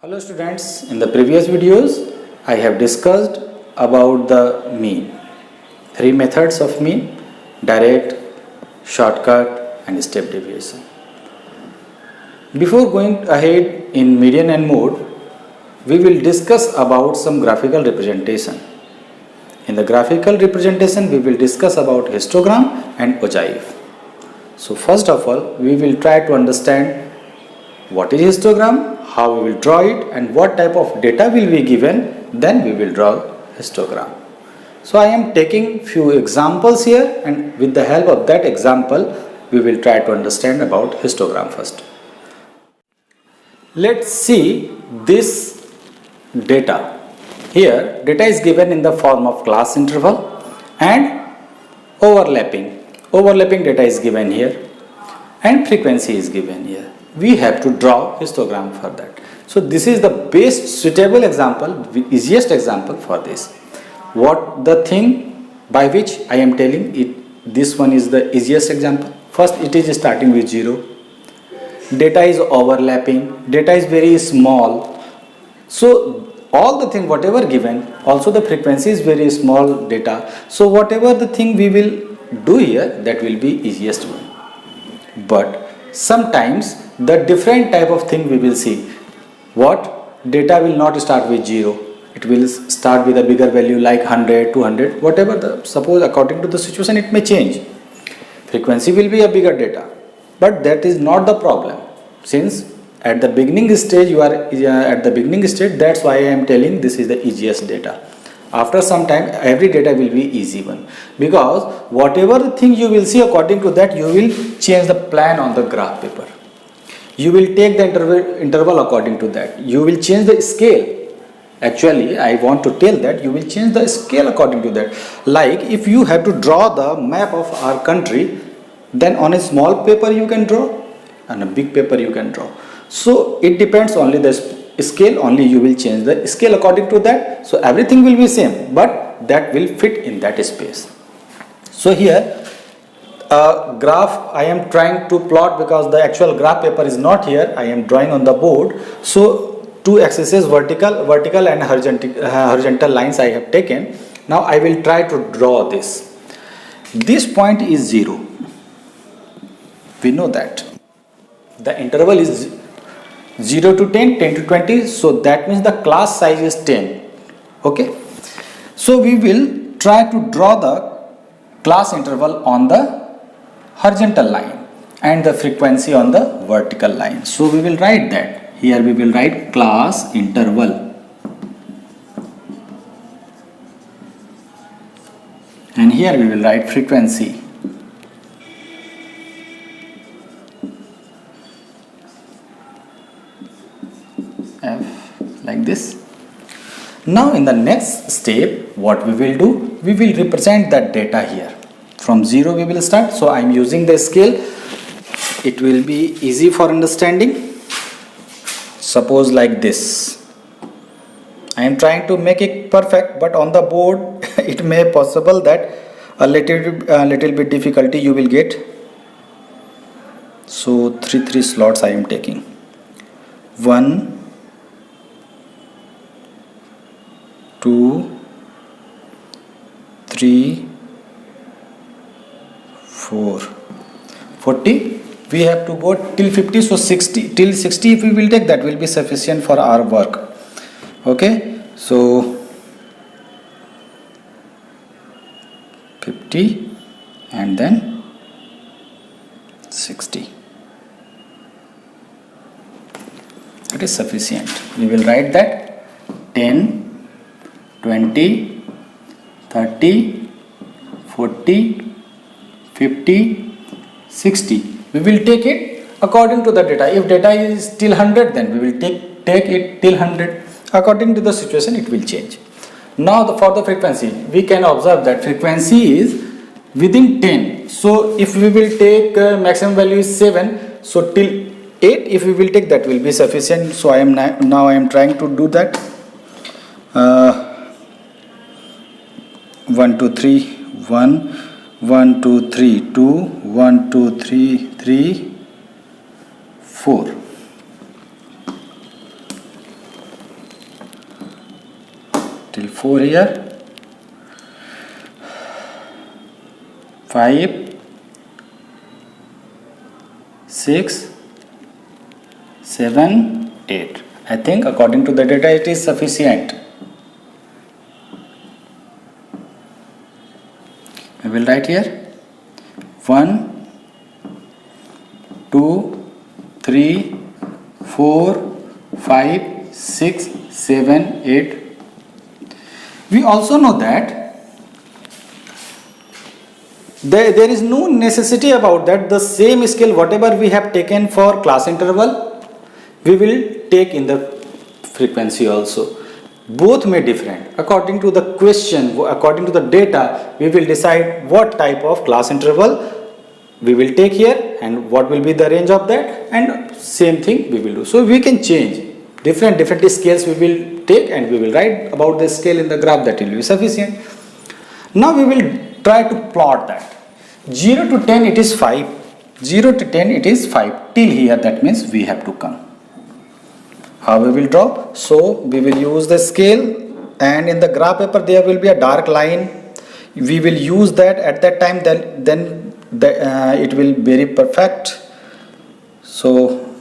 Hello students, in the previous videos I have discussed about the mean. Three methods of mean: direct, shortcut and step deviation. Before going ahead in median and mode, we will discuss about some graphical representation. In the graphical representation we will discuss about histogram and ogive. So first of all we will try to understand what is histogram, how we will draw it and what type of data will be given, then we will draw histogram. So I am taking few examples here, and with the help of that example we will try to understand about histogram first. Let's see this data. Here data is given in the form of class interval and overlapping data is given here and frequency is given here. We have to draw histogram for that. So this is the best suitable example, easiest example for this. What the thing by which I am telling it, this one is the easiest example. First it is starting with 0. Data is overlapping, data is very small. So all the thing whatever given, also the frequency is very small data. So whatever the thing we will do here, that will be easiest one. But sometimes the different type of thing we will see. What data will not start with 0, it will start with a bigger value like 100, 200, whatever the, suppose according to the situation it may change. Frequency will be a bigger data, but that is not the problem, since at the beginning stage you are at the beginning stage. That's why I am telling this is the easiest data. After some time every data will be easy one, because whatever the thing you will see, according to that you will change the plan on the graph paper. You will take the interval according to that. You will change the scale. Actually I want to tell that you will change the scale according to that. Like if you have to draw the map of our country, then on a small paper you can draw and a big paper you can draw. So it depends only the scale, only you will change the scale according to that. So everything will be same, but that will fit in that space. So here graph I am trying to plot, because the actual graph paper is not here, I am drawing on the board. So two axes, vertical and horizontal lines I have taken. Now I will try to draw this. This point is 0. We know that the interval is 0 to 10, 10 to 20, so that means the class size is 10. Okay, so we will try to draw the class interval on the horizontal line and the frequency on the vertical line. So we will write that. Here we will write class interval, and here we will write frequency. F, like this. Now in the next step what we will do, we will represent that data here. From 0 we will start, so I am using the scale. It will be easy for understanding. Suppose like this. I am trying to make it perfect, but on the board it may possible that a little bit difficulty you will get. So three slots I am taking. 1, 2, 3, 4, 40. We have to go till 50, so 60, till 60 if we will take, that will be sufficient for our work. Okay, so 50 and then 60. It is sufficient. We will write that 10, 20, 30, 40, 50, 60. We will take it according to the data. If data is till 100, then we will take it till 100. According to the situation it will change. Now for the frequency, we can observe that frequency is within 10. So if we will take maximum value is 7, so till 8 if we will take, that will be sufficient. So I am trying to do that. 1, 2, 3, 1, 1, 2, 3, 2, 1, 2, 3, 3, 4. 4 here, 5, 6, 7, 8. I think according to the data it is sufficient. We will write here 1, 2, 3, 4, 5, 6, 7, 8. We also know that there is no necessity about that. The same scale whatever we have taken for class interval, we will take in the frequency also. Both may different. According to the question, according to the data, we will decide what type of class interval we will take here and what will be the range of that, and same thing we will do. So we can change different scales we will take and we will write about the scale in the graph. That will be sufficient. Now we will try to plot that. 0 to 10 it is 5. 0 to 10 it is 5. Till here, that means we have to come. How we will draw? So we will use the scale, and in the graph paper there will be a dark line. We will use that at that time, then it will be very perfect. So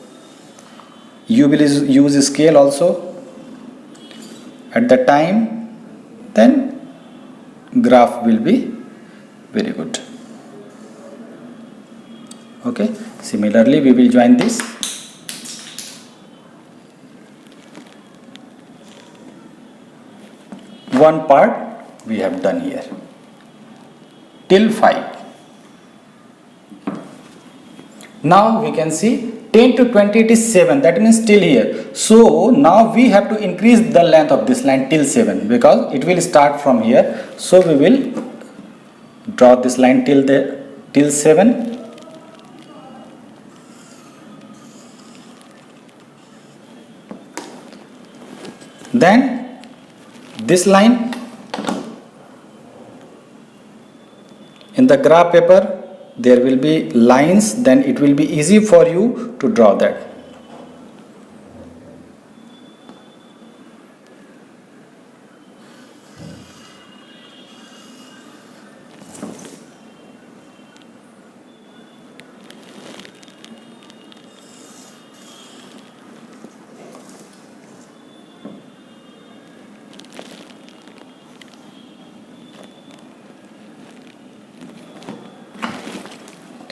you will use a scale also at the time, then graph will be very good. Okay, similarly we will join this. One part we have done here till 5. Now we can see 10 to 20 it is 7, that means till here. So now we have to increase the length of this line till 7 because it will start from here. So we will draw this line till 7. Then this line in the graph paper there will be lines, then it will be easy for you to draw that.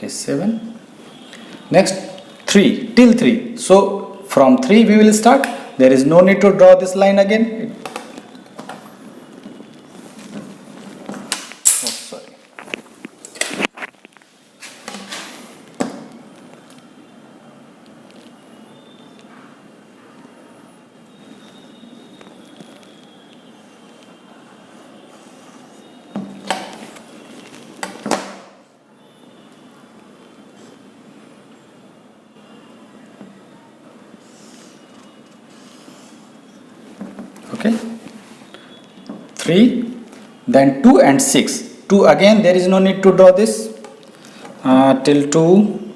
It is 7. Next 3 till 3. So from 3 we will start. There is no need to draw this line again. Sorry. Okay, 3, then 2 and 6. 2 again there is no need to draw this till 2.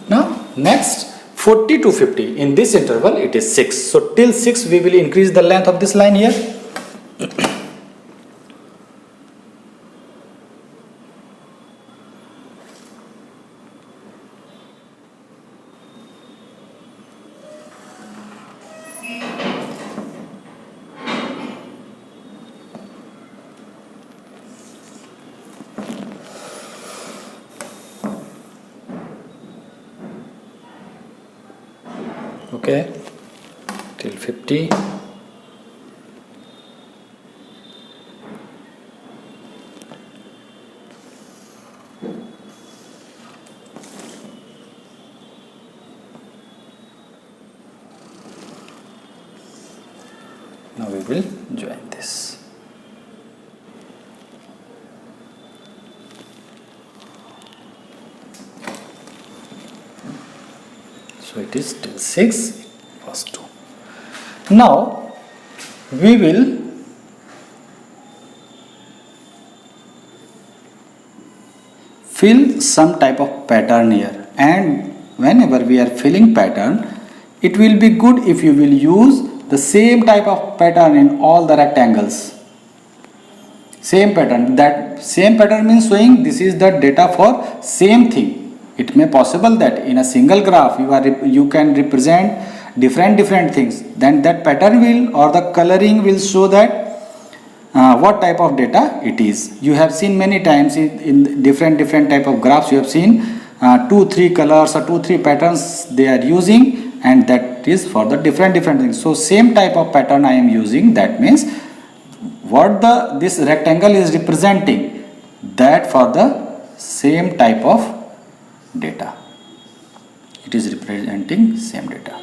Now next 40 to 50, in this interval it is 6. So till 6 we will increase the length of this line here. Okay, till 50. Now we will join this. So it is till 6, plus 2. Now we will fill some type of pattern here, and whenever we are filling pattern, it will be good if you will use the same type of pattern in all the rectangles. Same pattern, that same pattern means showing this is the data for same thing. It may possible that in a single graph you can represent different things, then that pattern will or the coloring will show that what type of data it is. You have seen many times in different type of graphs, you have seen 2-3 colors or 2-3 patterns they are using, and that is for the different things. So same type of pattern I am using, that means what this rectangle is representing, that for the same type of data, it is representing same data.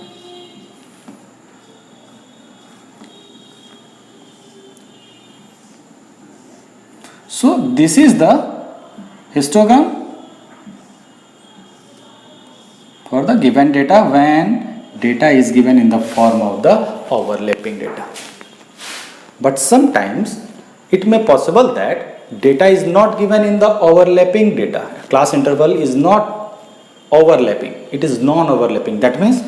So this is the histogram for the given data when data is given in the form of the overlapping data. But sometimes it may possible that data is not given in the overlapping data. Class interval is not overlapping, it is non-overlapping. That means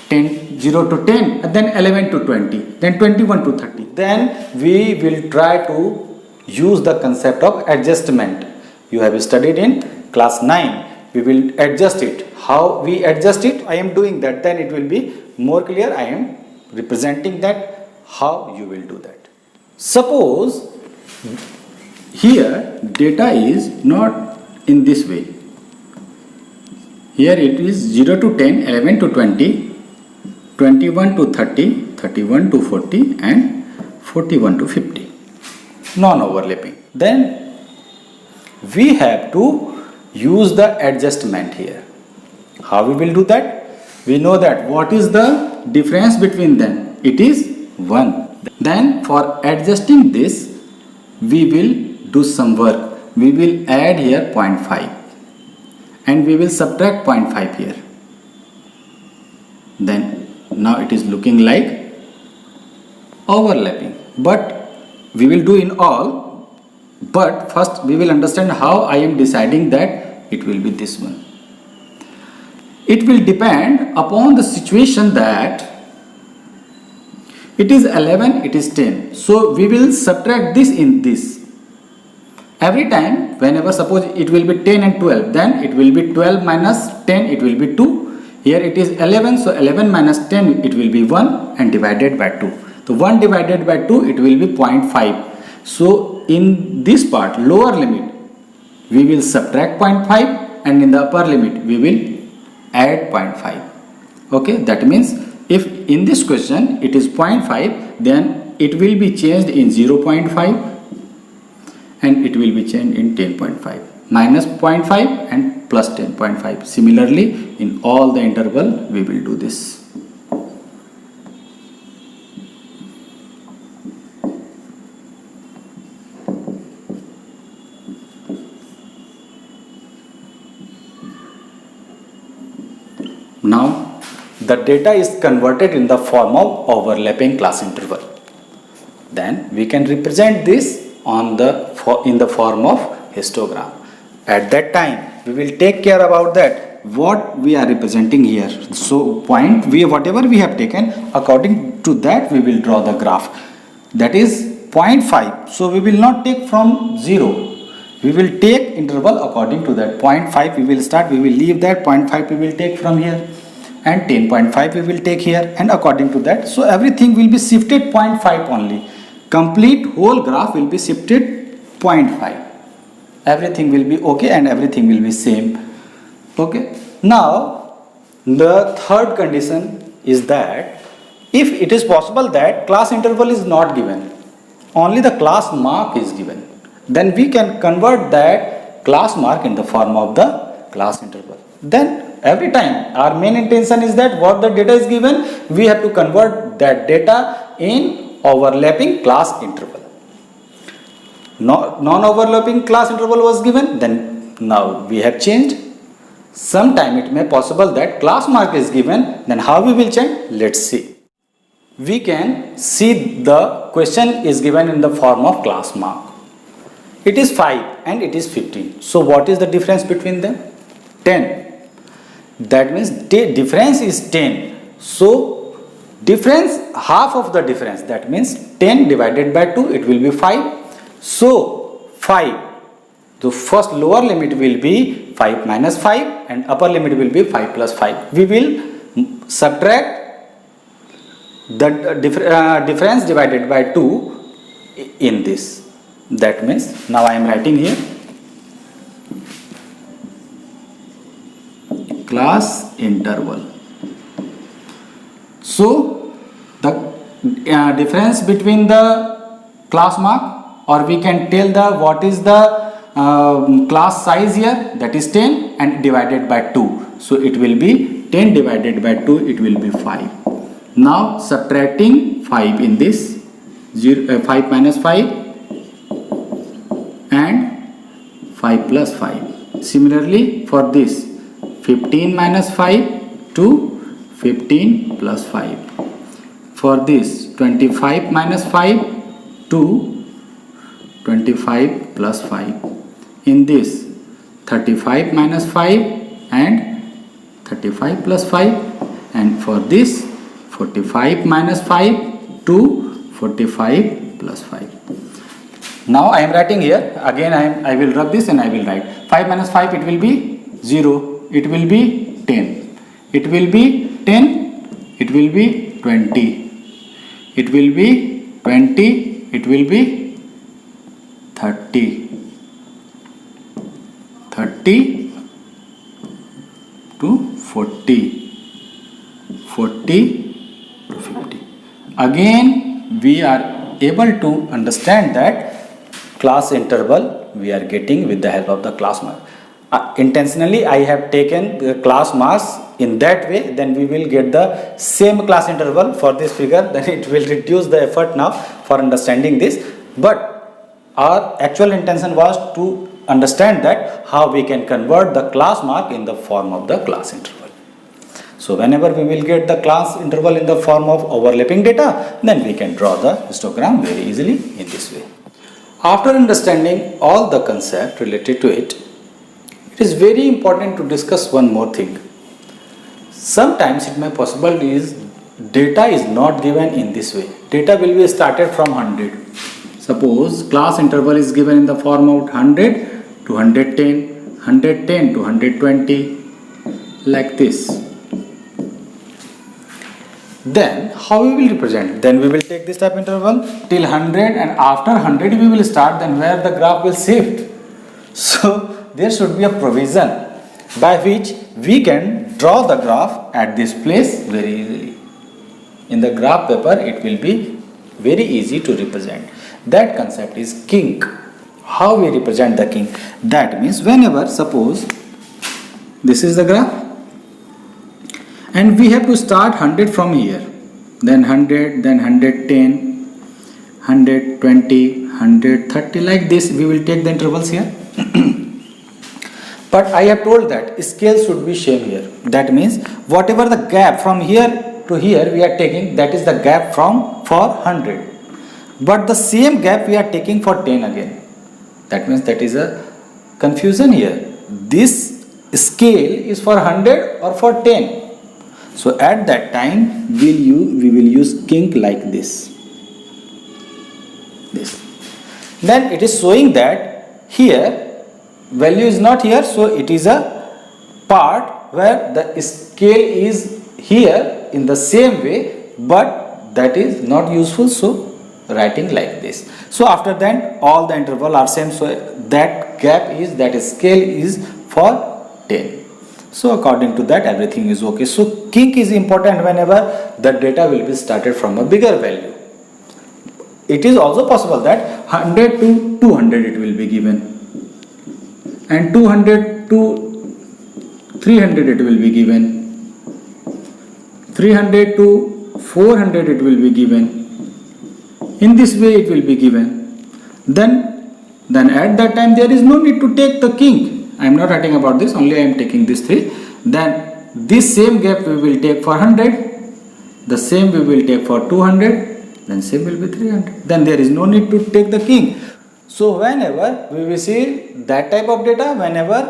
0 to 10, and then 11 to 20, then 21 to 30. Then we will try to use the concept of adjustment. You have studied in class 9. We will adjust it. How we adjust it? I am doing that. Then it will be more clear. I am representing that how you will do that. Suppose here data is not in this way. Here it is 0 to 10, 11 to 20, 21 to 30, 31 to 40 and 41 to 50. Non-overlapping. Then we have to use the adjustment here. How we will do that? We know that what is the difference between them? It is 1. Then for adjusting this, we will do some work. We will add here 0.5 and we will subtract 0.5 here. Then now it is looking like overlapping, but we will do in all. But first we will understand how I am deciding that it will be this one. It will depend upon the situation that it is 11, it is 10. So we will subtract this in this. Every time, whenever suppose it will be 10 and 12, then it will be 12 minus 10, it will be 2. Here it is 11, so 11 minus 10, it will be 1 and divided by 2. So 1 divided by 2, it will be 0.5. So in this part, lower limit, we will subtract 0.5 and in the upper limit, we will add 0.5. Okay, that means if in this question it is 0.5, then it will be changed in 0.5 and it will be changed in 10.5, minus 0.5 and plus 10.5. Similarly, in all the interval, we will do this. Now, the data is converted in the form of overlapping class interval. Then we can represent this in the form of histogram. At that time, we will take care about that what we are representing here. So whatever we have taken, according to that we will draw the graph. That is 0.5. So we will not take from 0. We will take interval according to that. 0.5 we will start, we will leave that. 0.5 we will take from here and 10.5 we will take here, and according to that. So everything will be shifted 0.5 only. Complete whole graph will be shifted 0.5. Everything will be okay and everything will be same. Okay. Now the third condition is that if it is possible that class interval is not given, only the class mark is given, then we can convert that class mark in the form of the class interval. Then every time our main intention is that what the data is given, we have to convert that data in overlapping class interval. Non-overlapping class interval was given, then now we have changed Sometime it may possible that class mark is given, then how we will check? Let's see. We can see the question is given in the form of class mark. It is 5 and it is 15. So what is the difference between them? 10. That means difference is 10. So difference, half of the difference, that means 10 divided by 2, it will be 5. So 5. The first lower limit will be 5 minus 5 and upper limit will be 5 plus 5. We will subtract the difference divided by 2 in this. That means now I am writing here class interval. So the difference between the class mark, or we can tell the what is the class size here, that is 10 and divided by 2. So it will be 10 divided by 2, it will be 5. Now subtracting 5 in this, 5 minus 5 and 5 plus 5. Similarly for this, 15 minus 5 to 15 plus 5. For this, 25 minus 5 to 25 plus 5. In this, 35 minus 5 and 35 plus 5. And for this, 45 minus 5 to 45 plus 5. Now I am writing here, again I will rub this and I will write 5 minus 5, it will be 0, it will be 10, it will be 10, it will be 20, it will be 20, it will be 30, 30 to 40, 40 to 50. Again we are able to understand that class interval we are getting with the help of the class mark. Intentionally I have taken the class marks in that way, then we will get the same class interval for this figure, then it will reduce the effort now for understanding this. But our actual intention was to understand that how we can convert the class mark in the form of the class interval. So whenever we will get the class interval in the form of overlapping data, then we can draw the histogram very easily in this way. After understanding all the concept related to it, it is very important to discuss one more thing. Sometimes it may possible is data is not given in this way. Data will be started from 100. Suppose class interval is given in the form of 100 to 110, 110 to 120, like this. Then how we will represent? Then we will take this type interval till 100, and after 100 we will start, then where the graph will shift. So there should be a provision by which we can draw the graph at this place very easily. In the graph paper it will be very easy to represent. That concept is kink. How we represent the kink? That means whenever, suppose this is the graph and we have to start 100 from here, then 100, then 110, 120, 130, like this we will take the intervals here. But I have told that scale should be same here. That means whatever the gap from here to here we are taking, that is the gap for 100. But the same gap we are taking for 10 again. That means that is a confusion here. This scale is for 100 or for 10. So at that time we will use kink like this. Then it is showing that here value is not here, so it is a part where the scale is here in the same way, but that is not useful, so writing like this. So after that all the interval are same, so that gap is, that scale is for 10. So according to that everything is okay. So kink is important whenever the data will be started from a bigger value. It is also possible that 100 to 200 it will be given, and 200 to 300 it will be given, 300 to 400 it will be given. In this way it will be given. Then at that time there is no need to take the kink. I am not writing about this, only I am taking these 3. Then this same gap we will take for 100, the same we will take for 200, then same will be 300. Then there is no need to take the king. So whenever we will see that type of data, whenever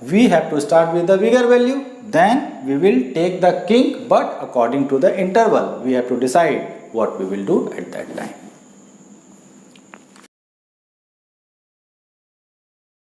we have to start with the bigger value, then we will take the king, but according to the interval we have to decide what we will do at that time.